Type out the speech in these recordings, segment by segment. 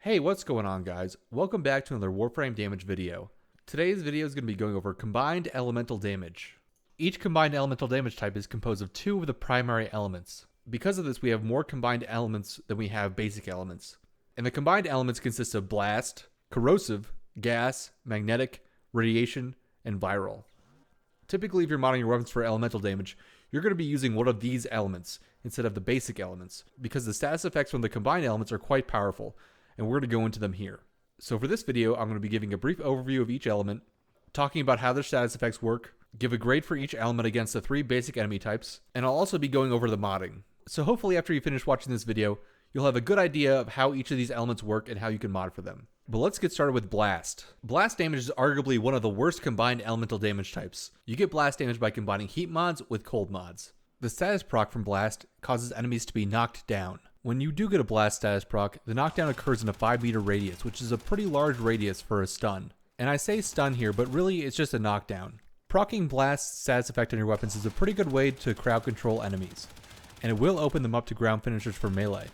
Hey, what's going on, guys? Welcome back to another Warframe damage video. Today's video is going to be going over combined elemental damage. Each combined elemental damage type is composed of two of the primary elements. Because of this, we have more combined elements than we have basic elements. And the combined elements consist of blast, corrosive, gas, magnetic, radiation, and viral. Typically, if you're modding your weapons for elemental damage, you're going to be using one of these elements instead of the basic elements, because the status effects from the combined elements are quite powerful, and we're going to go into them here. So for this video, I'm going to be giving a brief overview of each element, talking about how their status effects work, give a grade for each element against the three basic enemy types, and I'll also be going over the modding. So hopefully after you finish watching this video, you'll have a good idea of how each of these elements work and how you can mod for them. But let's get started with blast. Blast damage is arguably one of the worst combined elemental damage types. You get blast damage by combining heat mods with cold mods. The status proc from blast causes enemies to be knocked down. When you do get a blast status proc, the knockdown occurs in a 5-meter radius, which is a pretty large radius for a stun. And I say stun here, but really it's just a knockdown. Proccing blast status effect on your weapons is a pretty good way to crowd control enemies, and it will open them up to ground finishers for melee.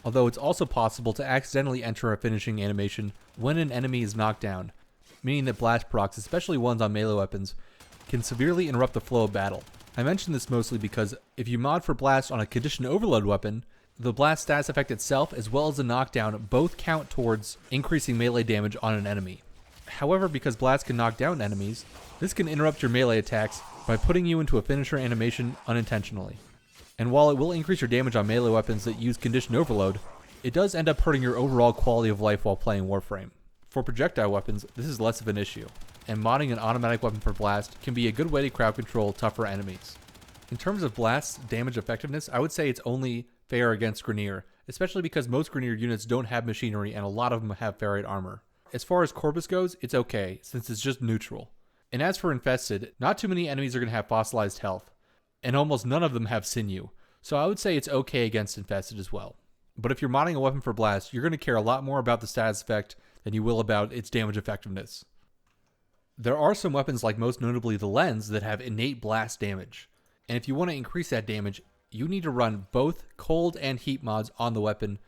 Although it's also possible to accidentally enter a finishing animation when an enemy is knocked down, meaning that blast procs, especially ones on melee weapons, can severely interrupt the flow of battle. I mention this mostly because if you mod for blast on a condition overload weapon, the blast status effect itself as well as the knockdown both count towards increasing melee damage on an enemy. However, because blast can knock down enemies, this can interrupt your melee attacks by putting you into a finisher animation unintentionally. And while it will increase your damage on melee weapons that use condition overload, it does end up hurting your overall quality of life while playing Warframe. For projectile weapons, this is less of an issue, and modding an automatic weapon for blast can be a good way to crowd control tougher enemies. In terms of blast damage effectiveness, I would say it's only fair against Grineer, especially because most Grineer units don't have machinery and a lot of them have ferrite armor. As far as Corpus goes, it's okay, since it's just neutral. And as for Infested, not too many enemies are going to have fossilized health, and almost none of them have sinew, so I would say it's okay against Infested as well. But if you're modding a weapon for blast, you're going to care a lot more about the status effect than you will about its damage effectiveness. There are some weapons, like most notably the lens, that have innate blast damage, and if you want to increase that damage, you need to run both cold and heat mods on the weapon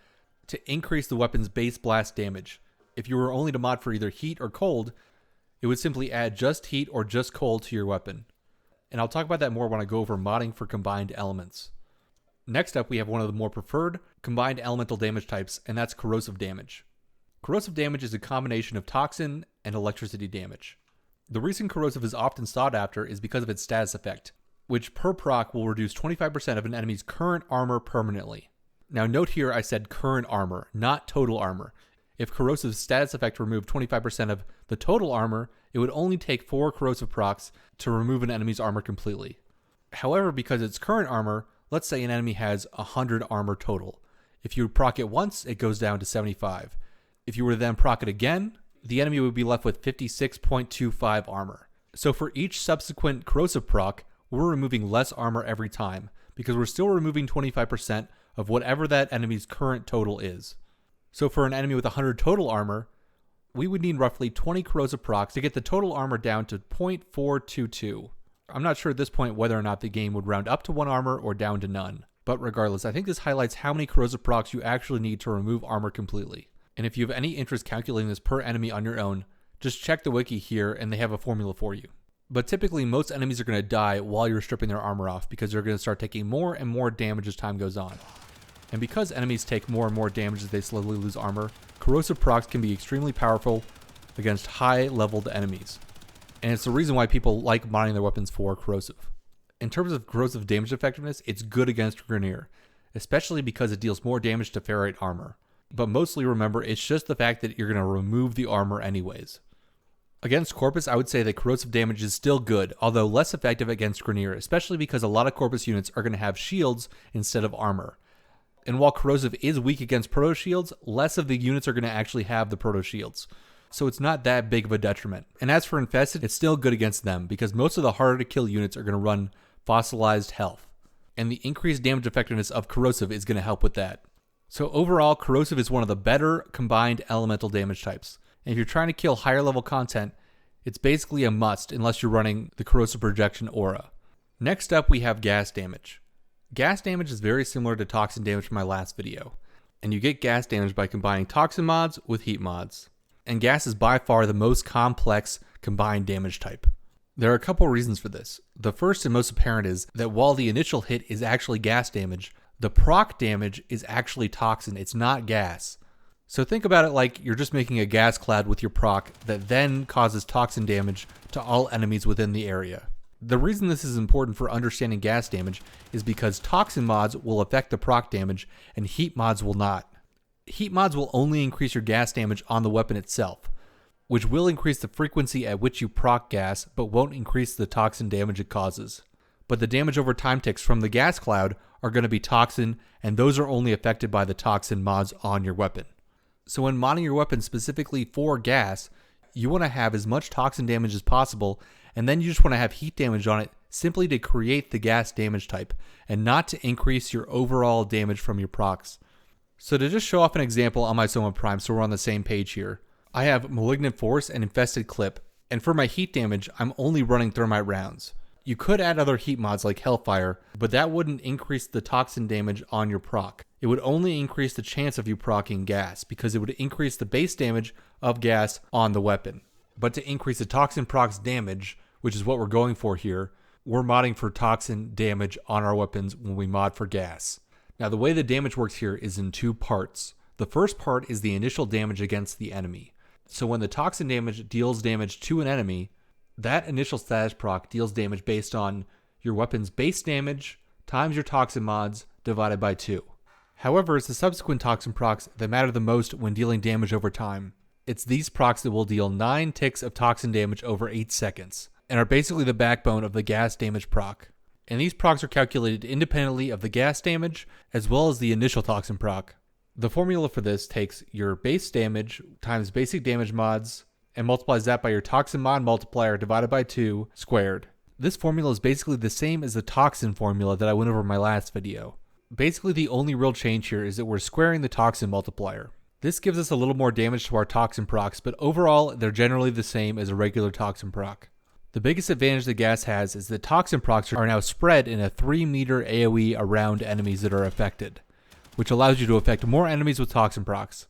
to increase the weapon's base blast damage. If you were only to mod for either heat or cold, it would simply add just heat or just cold to your weapon. And I'll talk about that more when I go over modding for combined elements. Next up, we have one of the more preferred combined elemental damage types, and that's corrosive damage. Corrosive damage is a combination of toxin and electricity damage. The reason corrosive is often sought after is because of its status effect, which per proc will reduce 25% of an enemy's current armor permanently. Now note here I said current armor, not total armor. If corrosive's status effect removed 25% of the total armor, it would only take 4 corrosive procs to remove an enemy's armor completely. However, because it's current armor, let's say an enemy has 100 armor total. If you proc it once, it goes down to 75. If you were to then proc it again, the enemy would be left with 56.25 armor. So for each subsequent corrosive proc, we're removing less armor every time, because we're still removing 25% of whatever that enemy's current total is. So for an enemy with 100 total armor, we would need roughly 20 corrosive procs to get the total armor down to 0.422. I'm not sure at this point whether or not the game would round up to 1 armor or down to none. But regardless, I think this highlights how many corrosive procs you actually need to remove armor completely. And if you have any interest calculating this per enemy on your own, just check the wiki here and they have a formula for you. But typically most enemies are going to die while you're stripping their armor off, because they're going to start taking more and more damage as time goes on. And because enemies take more and more damage as they slowly lose armor, corrosive procs can be extremely powerful against high leveled enemies. And it's the reason why people like modding their weapons for corrosive. In terms of corrosive damage effectiveness, it's good against Grineer, especially because it deals more damage to ferrite armor. But mostly remember, it's just the fact that you're going to remove the armor anyways. Against Corpus, I would say that corrosive damage is still good, although less effective against Grineer, especially because a lot of Corpus units are going to have shields instead of armor. And while corrosive is weak against proto shields, less of the units are going to actually have the proto shields. So it's not that big of a detriment. And as for Infested, it's still good against them, because most of the harder to kill units are going to run fossilized health. And the increased damage effectiveness of corrosive is going to help with that. So overall, corrosive is one of the better combined elemental damage types. And if you're trying to kill higher level content, it's basically a must unless you're running the corrosive projection aura. Next up, we have gas damage. Gas damage is very similar to toxin damage from my last video. and you get gas damage by combining Toxin mods with heat mods. And gas is by far the most complex combined damage type. There are a couple reasons for this. The first and most apparent is that while the initial hit is actually gas damage, the proc damage is actually Toxin, it's not gas. So think about it like you're just making a gas cloud with your proc that then causes Toxin damage to all enemies within the area. The reason this is important for understanding gas damage is because Toxin mods will affect the proc damage and heat mods will not. Heat mods will only increase your gas damage on the weapon itself, which will increase the frequency at which you proc gas, but won't increase the Toxin damage it causes. But the damage over time ticks from the gas cloud are going to be Toxin, and those are only affected by the Toxin mods on your weapon. So when modding your weapon specifically for gas, you want to have as much Toxin damage as possible, and then you just want to have heat damage on it simply to create the gas damage type, and not to increase your overall damage from your procs. So to just show off an example on my Soma Prime so we're on the same page here, I have Malignant Force and Infested Clip, and for my heat damage, I'm only running Thermite rounds. You could add other heat mods like Hellfire, but that wouldn't increase the Toxin damage on your proc. It would only increase the chance of you proccing gas, because it would increase the base damage of gas on the weapon. But to increase the Toxin proc's damage, which is what we're going for here, we're modding for Toxin damage on our weapons when we mod for gas. Now the way the damage works here is in two parts. The first part is the initial damage against the enemy. So when the Toxin damage deals damage to an enemy, that initial status proc deals damage based on your weapon's base damage times your Toxin mods divided by 2. However, it's the subsequent Toxin procs that matter the most when dealing damage over time. It's these procs that will deal 9 ticks of Toxin damage over 8 seconds, and are basically the backbone of the gas damage proc. And these procs are calculated independently of the gas damage as well as the initial Toxin proc. The formula for this takes your base damage times basic damage mods and multiplies that by your Toxin mod multiplier divided by 2 squared. This formula is basically the same as the Toxin formula that I went over in my last video. Basically the only real change here is that we're squaring the Toxin multiplier. This gives us a little more damage to our Toxin procs, but overall they're generally the same as a regular Toxin proc. The biggest advantage that gas has is that Toxin procs are now spread in a 3-meter AoE around enemies that are affected, which allows you to affect more enemies with Toxin procs.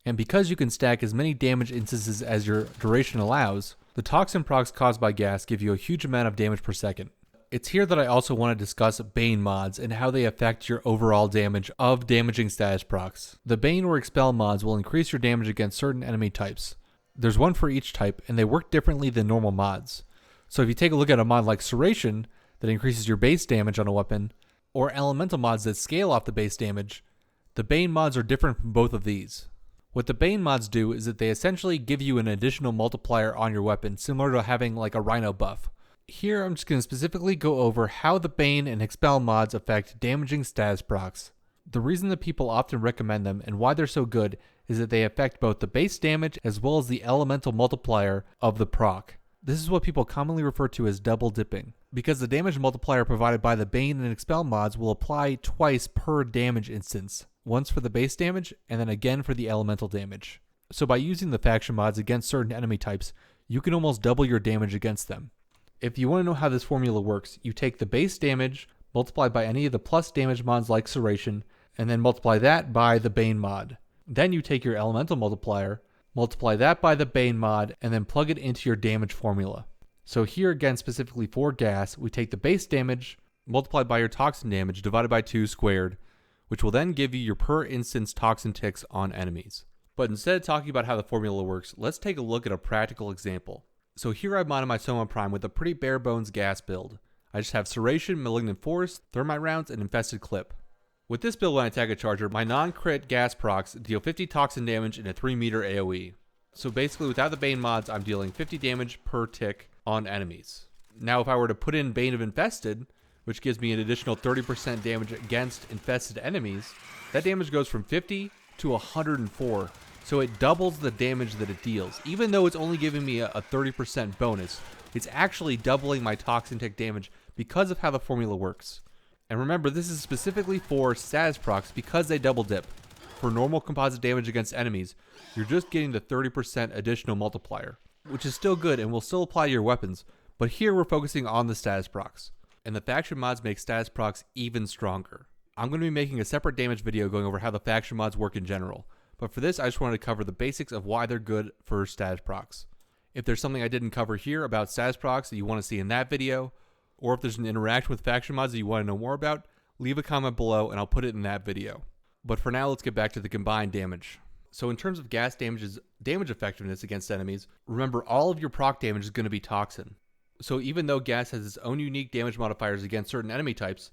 And because you can stack as many damage instances as your duration allows, the Toxin procs caused by gas give you a huge amount of damage per second. It's here that I also want to discuss Bane mods and how they affect your overall damage of damaging status procs. The Bane or Expel mods will increase your damage against certain enemy types. There's one for each type, and they work differently than normal mods. So if you take a look at a mod like Serration that increases your base damage on a weapon, or elemental mods that scale off the base damage, the Bane mods are different from both of these. What the Bane mods do is that they essentially give you an additional multiplier on your weapon, similar to having like a Rhino buff. Here I'm just going to specifically go over how the Bane and Expel mods affect damaging status procs. The reason that people often recommend them and why they're so good is that they affect both the base damage as well as the elemental multiplier of the proc. This is what people commonly refer to as double dipping, because the damage multiplier provided by the Bane and Expel mods will apply twice per damage instance, once for the base damage and then again for the elemental damage. So by using the faction mods against certain enemy types, you can almost double your damage against them. If you want to know how this formula works, you take the base damage multiplied by any of the plus damage mods like Serration, and then multiply that by the Bane mod. Then you take your elemental multiplier, multiply that by the Bane mod, and then plug it into your damage formula. So here again, specifically for gas, we take the base damage multiplied by your Toxin damage divided by 2 squared, which will then give you your per instance Toxin ticks on enemies. But instead of talking about how the formula works, let's take a look at a practical example. So here I've modded my Soma Prime with a pretty bare bones gas build. I just have Serration, Malignant Force, Thermite rounds, and Infested Clip. With this build when I attack a charger, my non-crit gas procs deal 50 Toxin damage in a 3-meter AoE. So basically without the Bane mods, I'm dealing 50 damage per tick on enemies. Now if I were to put in Bane of Infested, which gives me an additional 30% damage against infested enemies, that damage goes from 50 to 104. So it doubles the damage that it deals. Even though it's only giving me a 30% bonus, it's actually doubling my Toxin tick damage because of how the formula works. And remember, this is specifically for status procs because they double dip. For normal composite damage against enemies, you're just getting the 30% additional multiplier, which is still good and will still apply to your weapons, but here we're focusing on the status procs. And the faction mods make status procs even stronger. I'm going to be making a separate damage video going over how the faction mods work in general, but for this I just wanted to cover the basics of why they're good for status procs. If there's something I didn't cover here about status procs that you want to see in that video, or if there's an interaction with faction mods that you want to know more about, leave a comment below and I'll put it in that video. But for now, let's get back to the combined damage. So in terms of gas damage's damage effectiveness against enemies, remember all of your proc damage is going to be Toxin. So even though gas has its own unique damage modifiers against certain enemy types,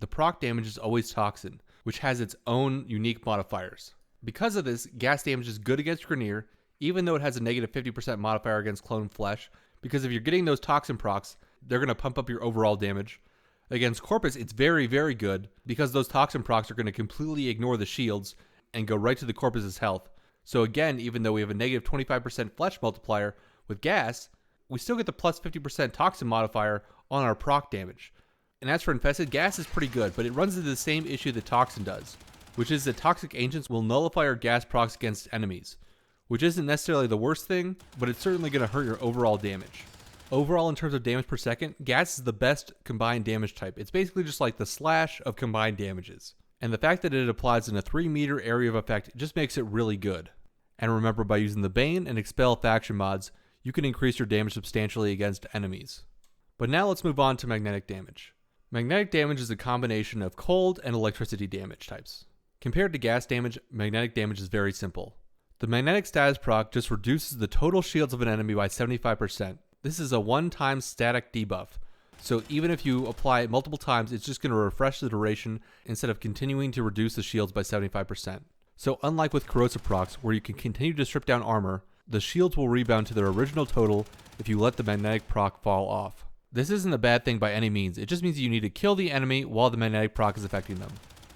the proc damage is always Toxin, which has its own unique modifiers. Because of this, gas damage is good against Grineer, even though it has a negative 50% modifier against clone flesh, because if you're getting those Toxin procs, they're going to pump up your overall damage. Against Corpus, it's very, very good, because those Toxin procs are going to completely ignore the shields and go right to the Corpus's health. So again, even though we have a negative 25% flesh multiplier with gas, we still get the plus 50% Toxin modifier on our proc damage. And as for Infested, gas is pretty good, but it runs into the same issue that Toxin does, which is that toxic agents will nullify our gas procs against enemies, which isn't necessarily the worst thing, but it's certainly going to hurt your overall damage. Overall, in terms of damage per second, gas is the best combined damage type. It's basically just like the slash of combined damages. And the fact that it applies in a 3-meter area of effect just makes it really good. And remember, by using the Bane and Expel faction mods, you can increase your damage substantially against enemies. But now let's move on to magnetic damage. Magnetic damage is a combination of cold and electricity damage types. Compared to gas damage, magnetic damage is very simple. The magnetic status proc just reduces the total shields of an enemy by 75%. This is a one-time static debuff, so even if you apply it multiple times, it's just going to refresh the duration instead of continuing to reduce the shields by 75%. So unlike with Corrosive procs, where you can continue to strip down armor, the shields will rebound to their original total if you let the magnetic proc fall off. This isn't a bad thing by any means, it just means you need to kill the enemy while the magnetic proc is affecting them.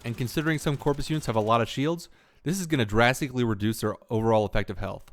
And considering some Corpus units have a lot of shields, this is going to drastically reduce their overall effective health.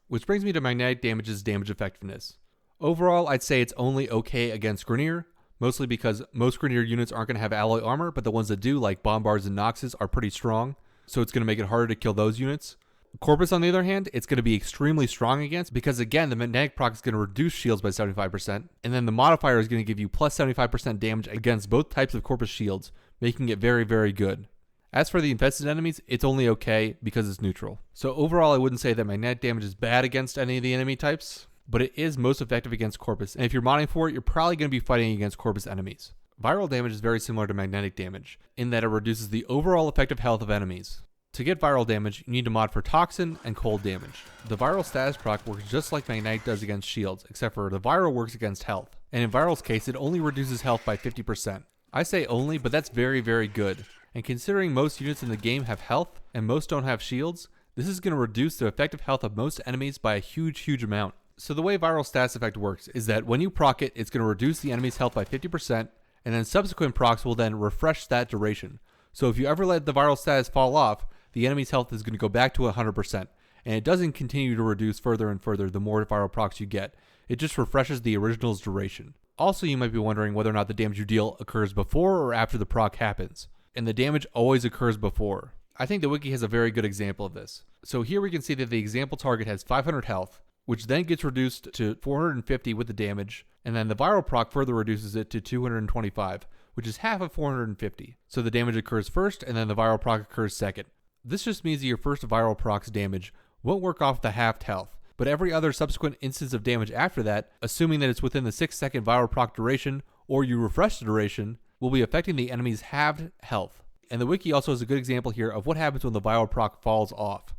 Which brings me to magnetic damage's damage effectiveness. Overall, I'd say it's only okay against Grineer, mostly because most Grineer units aren't going to have alloy armor, but the ones that do, like Bombards and Noxes, are pretty strong, so it's going to make it harder to kill those units. Corpus, on the other hand, it's going to be extremely strong against, because again, the magnetic proc is going to reduce shields by 75%, and then the modifier is going to give you plus 75% damage against both types of Corpus shields, making it very, very good. As for the infested enemies, it's only okay because it's neutral. So overall, I wouldn't say that magnetic damage is bad against any of the enemy types, but it is most effective against Corpus, and if you're modding for it, you're probably going to be fighting against Corpus enemies. Viral damage is very similar to magnetic damage, in that it reduces the overall effective health of enemies. To get viral damage, you need to mod for Toxin and cold damage. The viral status proc works just like magnetic does against shields, except for the viral works against health, and in viral's case, it only reduces health by 50%. I say only, but that's very, very good. And considering most units in the game have health, and most don't have shields, this is going to reduce the effective health of most enemies by a huge, huge amount. So the way viral status effect works is that when you proc it, it's going to reduce the enemy's health by 50%, and then subsequent procs will then refresh that duration. So if you ever let the viral status fall off, the enemy's health is going to go back to 100%, and it doesn't continue to reduce further and further the more viral procs you get. It just refreshes the original's duration. Also, you might be wondering whether or not the damage you deal occurs before or after the proc happens, and the damage always occurs before. I think the wiki has a very good example of this. So here we can see that the example target has 500 health, which then gets reduced to 450 with the damage, and then the viral proc further reduces it to 225, which is half of 450. So the damage occurs first, and then the viral proc occurs second. This just means that your first viral proc's damage won't work off the halved health, but every other subsequent instance of damage after that, assuming that it's within the 6-second viral proc duration, or you refresh the duration, will be affecting the enemy's halved health. And the wiki also has a good example here of what happens when the viral proc falls off.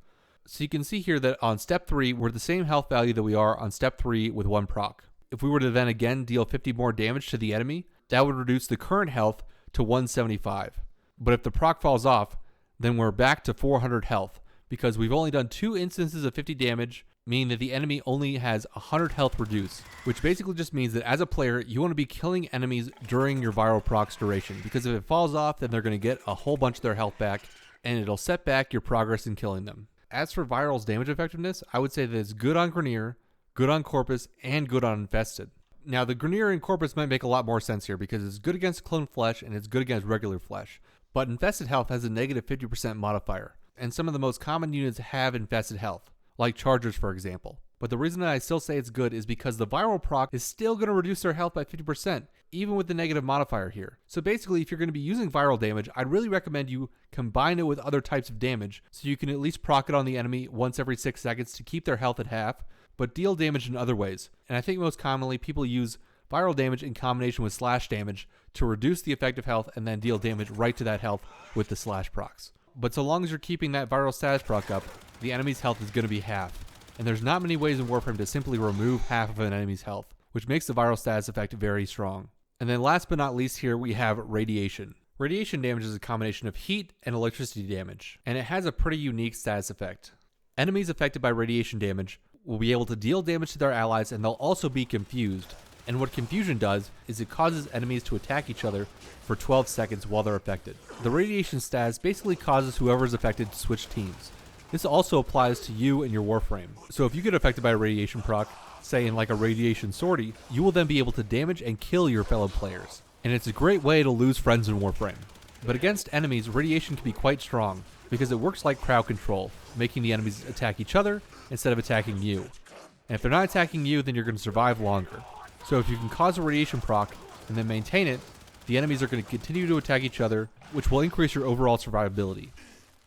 So you can see here that on step 3, we're the same health value that we are on step 3 with 1 proc. If we were to then again deal 50 more damage to the enemy, that would reduce the current health to 175. But if the proc falls off, then we're back to 400 health, because we've only done 2 instances of 50 damage, meaning that the enemy only has 100 health reduced, which basically just means that as a player, you want to be killing enemies during your viral proc's duration, because if it falls off, then they're going to get a whole bunch of their health back, and it'll set back your progress in killing them. As for viral's damage effectiveness, I would say that it's good on Grineer, good on Corpus, and good on Infested. Now, the Grineer and Corpus might make a lot more sense here, because it's good against clone flesh, and it's good against regular flesh. But Infested health has a negative 50% modifier, and some of the most common units have Infested health, like Chargers for example. But the reason that I still say it's good is because the viral proc is still going to reduce their health by 50%, even with the negative modifier here. So basically, if you're going to be using viral damage, I'd really recommend you combine it with other types of damage, so you can at least proc it on the enemy once every 6 seconds to keep their health at half, but deal damage in other ways. And I think most commonly, people use viral damage in combination with slash damage to reduce the effective health and then deal damage right to that health with the slash procs. But so long as you're keeping that viral status proc up, the enemy's health is going to be half. And there's not many ways in Warframe to simply remove half of an enemy's health, which makes the viral status effect very strong. And then last but not least here, we have radiation. Radiation damage is a combination of heat and electricity damage, and it has a pretty unique status effect. Enemies affected by radiation damage will be able to deal damage to their allies, and they'll also be confused. And what confusion does is it causes enemies to attack each other for 12 seconds while they're affected. The radiation status basically causes whoever's affected to switch teams. This also applies to you and your Warframe. So if you get affected by a radiation proc, say in like a radiation sortie, you will then be able to damage and kill your fellow players. And it's a great way to lose friends in Warframe. But against enemies, radiation can be quite strong because it works like crowd control, making the enemies attack each other instead of attacking you. And if they're not attacking you, then you're going to survive longer. So if you can cause a radiation proc and then maintain it, the enemies are going to continue to attack each other, which will increase your overall survivability.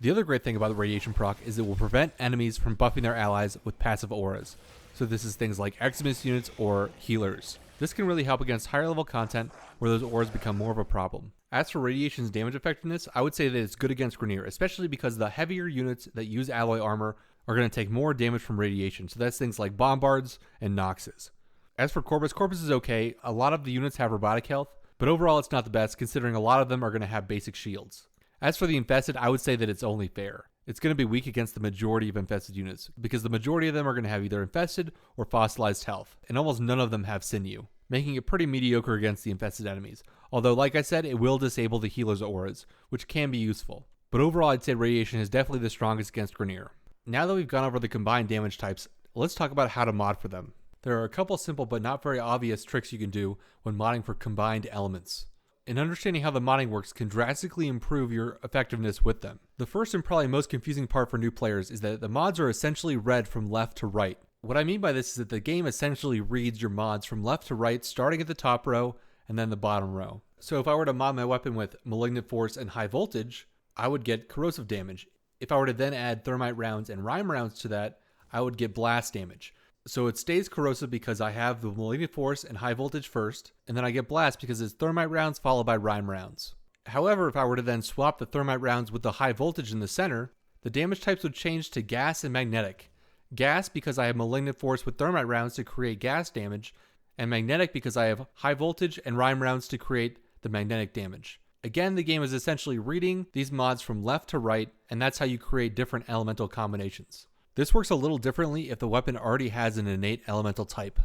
The other great thing about the radiation proc is it will prevent enemies from buffing their allies with passive auras. So this is things like Eximus units or healers. This can really help against higher level content where those auras become more of a problem. As for radiation's damage effectiveness, I would say that it's good against Grineer, especially because the heavier units that use alloy armor are going to take more damage from radiation. So that's things like Bombards and Noxes. As for Corpus, Corpus is okay. A lot of the units have robotic health, but overall it's not the best considering a lot of them are going to have basic shields. As for the Infested, I would say that it's only fair. It's going to be weak against the majority of Infested units, because the majority of them are going to have either Infested or Fossilized health, and almost none of them have Sinew, making it pretty mediocre against the Infested enemies. Although, like I said, it will disable the healer's auras, which can be useful. But overall, I'd say Radiation is definitely the strongest against Grineer. Now that we've gone over the combined damage types, let's talk about how to mod for them. There are a couple simple but not very obvious tricks you can do when modding for combined elements. And understanding how the modding works can drastically improve your effectiveness with them. The first and probably most confusing part for new players is that the mods are essentially read from left to right. What I mean by this is that the game essentially reads your mods from left to right, starting at the top row and then the bottom row. So if I were to mod my weapon with Malignant Force and High Voltage, I would get Corrosive damage. If I were to then add Thermite rounds and Rime rounds to that, I would get Blast damage. So it stays Corrosive because I have the Malignant Force and High Voltage first, and then I get Blast because it's Thermite rounds followed by Rime rounds. However, if I were to then swap the Thermite rounds with the High Voltage in the center, the damage types would change to Gas and Magnetic. Gas because I have Malignant Force with Thermite rounds to create gas damage, and Magnetic because I have High Voltage and Rime rounds to create the magnetic damage. Again, the game is essentially reading these mods from left to right, and that's how you create different elemental combinations. This works a little differently if the weapon already has an innate elemental type.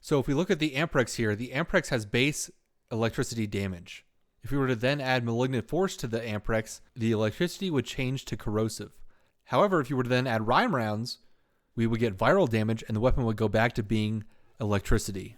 So if we look at the Amprex here, the Amprex has base electricity damage. If we were to then add Malignant Force to the Amprex, the electricity would change to Corrosive. However, if you were to then add Rime rounds, we would get viral damage and the weapon would go back to being electricity.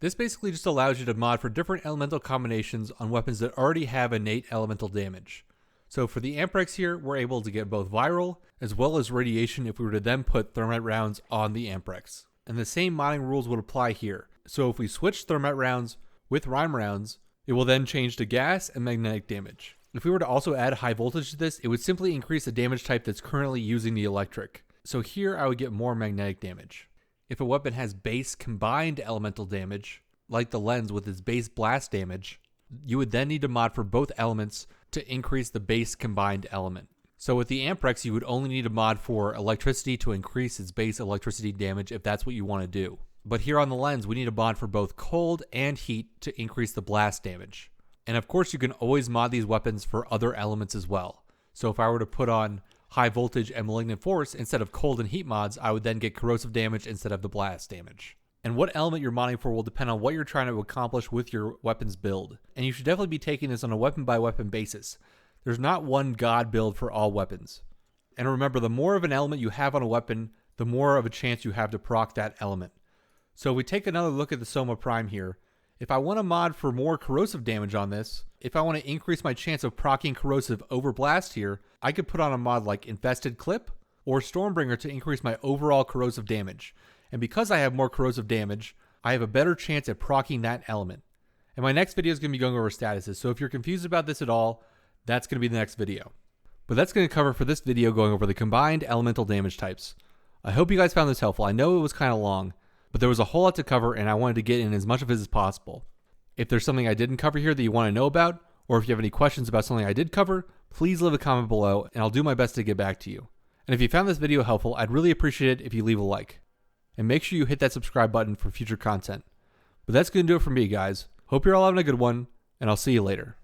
This basically just allows you to mod for different elemental combinations on weapons that already have innate elemental damage. So for the Amprex here, we're able to get both viral as well as radiation if we were to then put Thermite rounds on the Amprex. And the same modding rules would apply here. So if we switch Thermite rounds with Rime rounds, it will then change to gas and magnetic damage. If we were to also add High Voltage to this, it would simply increase the damage type that's currently using the electric. So here I would get more magnetic damage. If a weapon has base combined elemental damage, like the lens with its base blast damage, you would then need to mod for both elements to increase the base combined element. So with the Amprex, you would only need to mod for electricity to increase its base electricity damage if that's what you want to do. But here on the lens, we need to mod for both cold and heat to increase the blast damage. And of course, you can always mod these weapons for other elements as well. So if I were to put on High Voltage and Malignant Force instead of cold and heat mods, I would then get Corrosive damage instead of the blast damage. And what element you're modding for will depend on what you're trying to accomplish with your weapon's build. And you should definitely be taking this on a weapon by weapon basis. There's not one god build for all weapons. And remember, the more of an element you have on a weapon, the more of a chance you have to proc that element. So if we take another look at the Soma Prime here, if I want to mod for more Corrosive damage on this, if I want to increase my chance of proccing Corrosive over Blast here, I could put on a mod like Infested Clip or Stormbringer to increase my overall corrosive damage. And because I have more corrosive damage, I have a better chance at proccing that element. And my next video is going to be going over statuses, so if you're confused about this at all, that's going to be the next video. But that's going to cover for this video going over the combined elemental damage types. I hope you guys found this helpful. I know it was kind of long, but there was a whole lot to cover and I wanted to get in as much of it as possible. If there's something I didn't cover here that you want to know about, or if you have any questions about something I did cover, please leave a comment below and I'll do my best to get back to you. And if you found this video helpful, I'd really appreciate it if you leave a like. And make sure you hit that subscribe button for future content. But that's going to do it for me, guys. Hope you're all having a good one, and I'll see you later.